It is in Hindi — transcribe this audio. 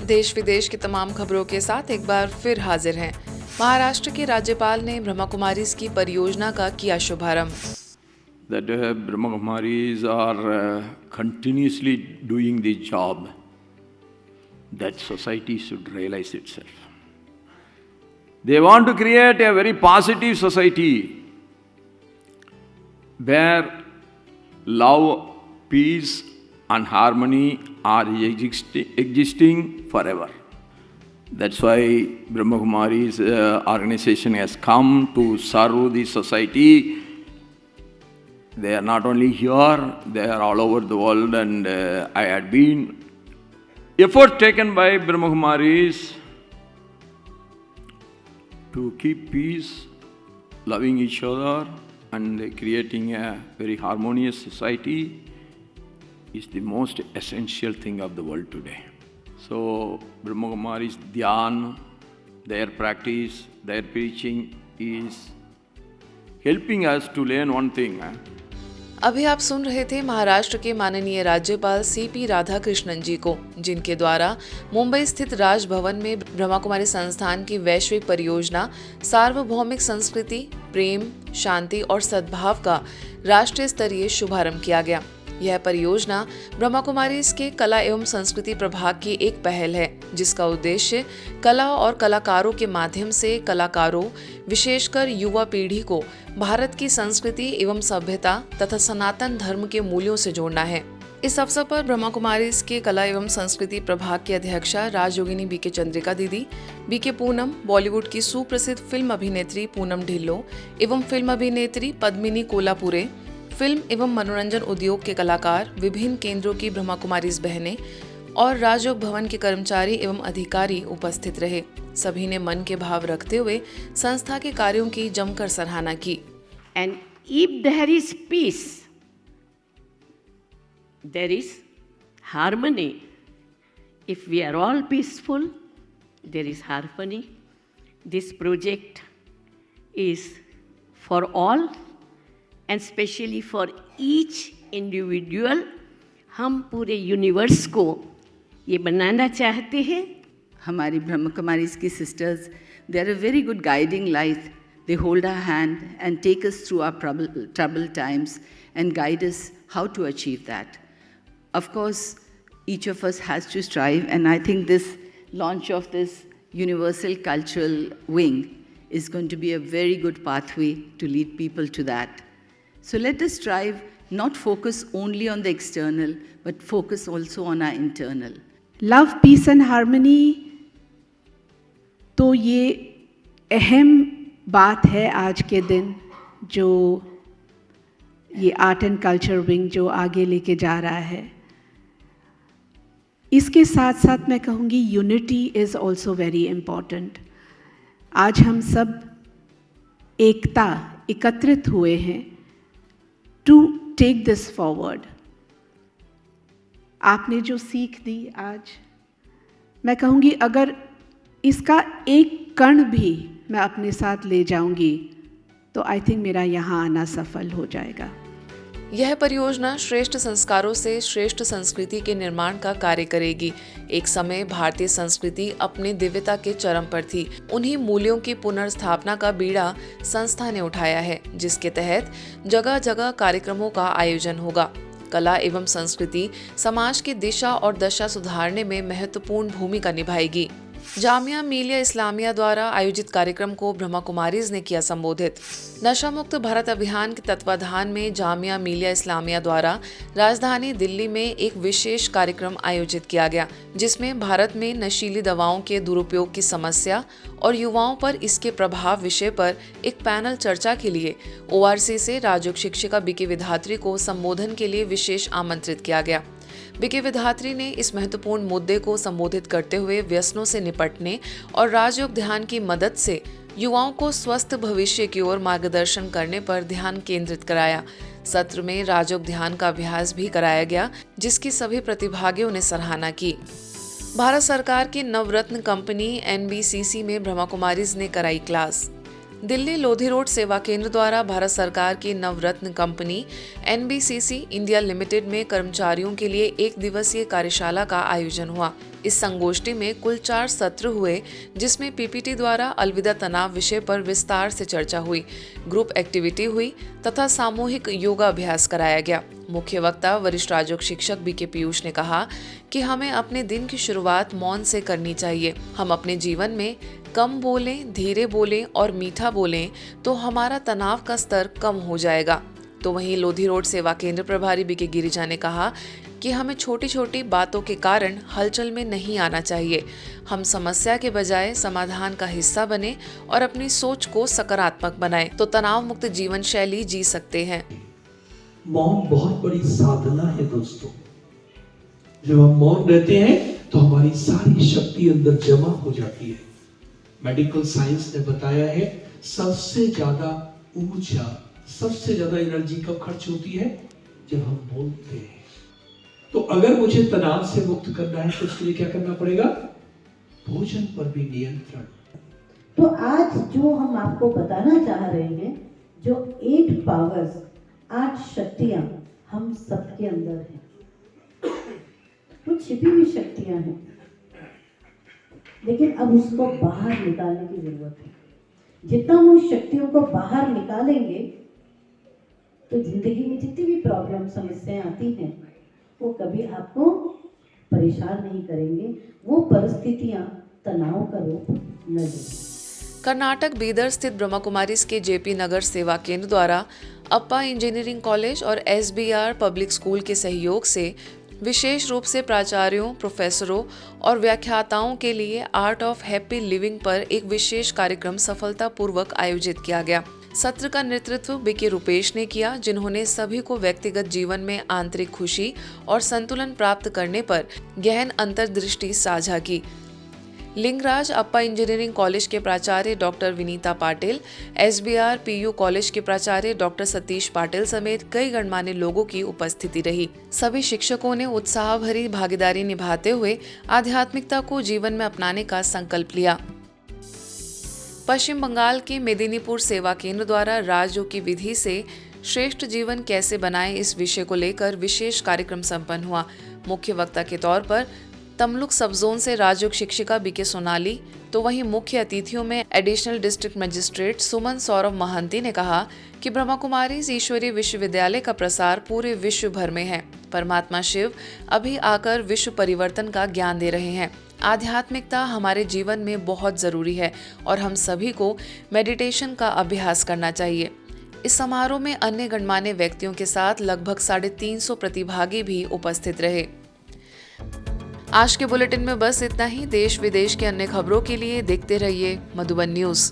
देश विदेश की तमाम खबरों के साथ एक बार फिर हाजिर हैं। महाराष्ट्र के राज्यपाल ने ब्रह्मा कुमारीज की परियोजना का किया शुभारंभ। That Brahma Kumaris are continuously doing the job that society should realize itself. They want to create a very positive society where love, peace and harmony are existing forever. That's why Brahma Kumaris organization has come to serve the society. They are not only here, they are all over the world, and I had been effort taken by Brahma Kumaris to keep peace, loving each other and creating a very harmonious society is the most essential thing of the world today. So Brahma Kumaris Dhyan, their practice, their preaching is helping us to learn one thing. अभी आप सुन रहे थे महाराष्ट्र के माननीय राज्यपाल सीपी राधाकृष्णन जी को, जिनके द्वारा मुंबई स्थित राजभवन में ब्रह्मा कुमारी संस्थान की वैश्विक परियोजना सार्वभौमिक संस्कृति, प्रेम, शांति और सद्भाव का राष्ट्रीय स्तरीय शुभारंभ किया गया। यह परियोजना ब्रह्मा कुमारीज के कला एवं संस्कृति प्रभाग की एक पहल है, जिसका उद्देश्य कला और कलाकारों के माध्यम से कलाकारों, विशेषकर युवा पीढ़ी को भारत की संस्कृति एवं सभ्यता तथा सनातन धर्म के मूल्यों से जोड़ना है। इस अवसर पर ब्रह्मा कुमारीज के कला एवं संस्कृति प्रभाग की अध्यक्षा राजयोगिनी बीके चंद्रिका दीदी, बीके पूनम, बॉलीवुड की सुप्रसिद्ध फिल्म अभिनेत्री पूनम ढिल्लो एवं फिल्म अभिनेत्री पद्मिनी कोल्हापुरे, फिल्म एवं मनोरंजन उद्योग के कलाकार, विभिन्न केंद्रों की ब्रह्मा कुमारीज बहनें और राजयोग भवन के कर्मचारी एवं अधिकारी उपस्थित रहे। सभी ने मन के भाव रखते हुए संस्था के कार्यों की जमकर सराहना की। And if there is peace, there is harmony. If we are all peaceful, there is harmony. This project is for all and especially for each individual. हम पूरे यूनिवर्स को ये बनाना चाहते हैं। हमारी ब्रह्म कुमारीज की sisters, they are a very good guiding light. They hold our hand and take us through our troubled times and guide us how to achieve that. Of course, each of us has to strive, and I think this launch of this universal cultural wing is going to be a very good pathway to lead people to that. So let us strive, not focus only on the external, but focus also on our internal. Love, peace and harmony, तो ये अहम बात है आज के दिन, जो ये आर्ट एंड कल्चर विंग जो आगे लेके जा रहा है। इसके साथ साथ मैं कहूँगी unity is also very important. आज हम सब एकत्रित हुए हैं टू टेक दिस फॉरवर्ड। आपने जो सीख दी आज, मैं कहूँगी अगर इसका एक कण भी मैं अपने साथ ले जाऊंगी तो आई थिंक मेरा यहाँ आना सफल हो जाएगा। यह परियोजना श्रेष्ठ संस्कारों से श्रेष्ठ संस्कृति के निर्माण का कार्य करेगी। एक समय भारतीय संस्कृति अपनी दिव्यता के चरम पर थी। उन्हीं मूल्यों की पुनर्स्थापना का बीड़ा संस्था ने उठाया है, जिसके तहत जगह जगह कार्यक्रमों का आयोजन होगा। कला एवं संस्कृति समाज की दिशा और दशा सुधारने में महत्वपूर्ण भूमिका निभाएगी। जामिया मिलिया इस्लामिया द्वारा आयोजित कार्यक्रम को ब्रह्मा कुमारीज ने किया संबोधित। नशा मुक्त भारत अभियान के तत्वाधान में जामिया मिलिया इस्लामिया द्वारा राजधानी दिल्ली में एक विशेष कार्यक्रम आयोजित किया गया, जिसमें भारत में नशीली दवाओं के दुरुपयोग की समस्या और युवाओं पर इसके प्रभाव विषय पर एक पैनल चर्चा के लिए ORC से राजयोग शिक्षिका बीके विधात्री को संबोधन के लिए विशेष आमंत्रित किया गया। बीके विधात्री ने इस महत्वपूर्ण मुद्दे को संबोधित करते हुए व्यसनों से निपटने और राजयोग ध्यान की मदद से युवाओं को स्वस्थ भविष्य की ओर मार्गदर्शन करने पर ध्यान केंद्रित कराया। सत्र में राजयोग ध्यान का अभ्यास भी कराया गया, जिसकी सभी प्रतिभागियों ने सराहना की। भारत सरकार की नवरत्न कंपनी NBCC में ब्रह्मा कुमारीज ने कराई क्लास। दिल्ली लोधी रोड सेवा केंद्र द्वारा भारत सरकार की नवरत्न कंपनी NBCC इंडिया लिमिटेड में कर्मचारियों के लिए 1 दिवसीय कार्यशाला का आयोजन हुआ। इस संगोष्ठी में कुल 4 सत्र हुए, जिसमें PPT द्वारा अलविदा तनाव विषय पर विस्तार से चर्चा हुई, ग्रुप एक्टिविटी हुई तथा सामूहिक योगाभ्यास कराया गया। मुख्य वक्ता वरिष्ठ राजयोग शिक्षक BK पीयूष ने कहा कि हमें अपने दिन की शुरुआत मौन से करनी चाहिए। हम अपने जीवन में कम बोलें, धीरे बोलें और मीठा बोलें तो हमारा तनाव का स्तर कम हो जाएगा। तो वहीं लोधी रोड सेवा केंद्र प्रभारी BK गिरिजा ने कहा कि हमें छोटी छोटी बातों के कारण हलचल में नहीं आना चाहिए। हम समस्या के बजाय समाधान का हिस्सा बने और अपनी सोच को सकारात्मक बनाएं तो तनाव मुक्त जीवन शैली जी सकते हैं। मौन बहुत बड़ी साधना है दोस्तों। जब हम मौन रहते हैं तो हमारी सारी शक्ति अंदर जमा हो जाती है। मेडिकल साइंस ने बताया है सबसे ज्यादा ऊर्जा, सबसे ज्यादा एनर्जी कब खर्च होती है? जब हम बोलते हैं। तो अगर मुझे तनाव से मुक्त करना है तो उसके लिए क्या करना पड़ेगा? भोजन पर भी नियंत्रण। तो आज जो हम आपको बताना चाह रहे हैं, जो 8 पावर्स, 8 शक्तियां हम सबके अंदर हैं। कुछ छिपी हुई शक्तियां हैं, लेकिन अब उसको बाहर निकालने की जरूरत है। जितना हम उन शक्तियों को बाहर निकालेंगे तो जिंदगी में जितनी भी प्रॉब्लम, समस्याएं आती हैं, वो कभी आपको परेशान नहीं करेंगे। वो परिस्थितियां तनाव का रूप न लेंगी। कर्नाटक बीदर स्थित ब्रह्मा कुमारीज के JP नगर सेवा केंद्र द्वारा अप्पा इंजीनियरिंग कॉलेज और SBR पब्लिक स्कूल के सहयोग से विशेष रूप से प्राचार्यों, प्रोफेसरों और व्याख्याताओं के लिए आर्ट ऑफ हैप्पी लिविंग पर एक विशेष कार्यक्रम सफलतापूर्वक आयोजित किया गया। सत्र का नेतृत्व BK रुपेश ने किया, जिन्होंने सभी को व्यक्तिगत जीवन में आंतरिक खुशी और संतुलन प्राप्त करने पर गहन अंतर्दृष्टि साझा की। लिंगराज अप्पा इंजीनियरिंग कॉलेज के प्राचार्य doctor Vinita Patil, SBR PU college के प्राचार्य डॉक्टर सतीश पाटिल समेत कई गणमान्य लोगों की उपस्थिति रही। सभी शिक्षकों ने उत्साह भरी भागीदारी निभाते हुए आध्यात्मिकता को जीवन में अपनाने का संकल्प लिया। पश्चिम बंगाल के मेदिनीपुर सेवा केंद्र द्वारा राजयोग की विधि से श्रेष्ठ जीवन कैसे बनाएं, इस विषय को लेकर विशेष कार्यक्रम संपन्न हुआ। मुख्य वक्ता के तौर पर तमलुक सब जोन से राजयोग शिक्षिका BK सोनाली, तो वहीं मुख्य अतिथियों में एडिशनल डिस्ट्रिक्ट मजिस्ट्रेट सुमन सौरभ महंती ने कहा कि ब्रह्मा कुमारीज ईश्वरीय विश्वविद्यालय का प्रसार पूरे विश्व भर में है। परमात्मा शिव अभी आकर विश्व परिवर्तन का ज्ञान दे रहे हैं। आध्यात्मिकता हमारे जीवन में बहुत जरूरी है और हम सभी को मेडिटेशन का अभ्यास करना चाहिए। इस समारोह में अन्य गणमान्य व्यक्तियों के साथ लगभग 350 प्रतिभागी भी उपस्थित रहे। आज के बुलेटिन में बस इतना ही। देश विदेश के अन्य खबरों के लिए देखते रहिए मधुबन न्यूज।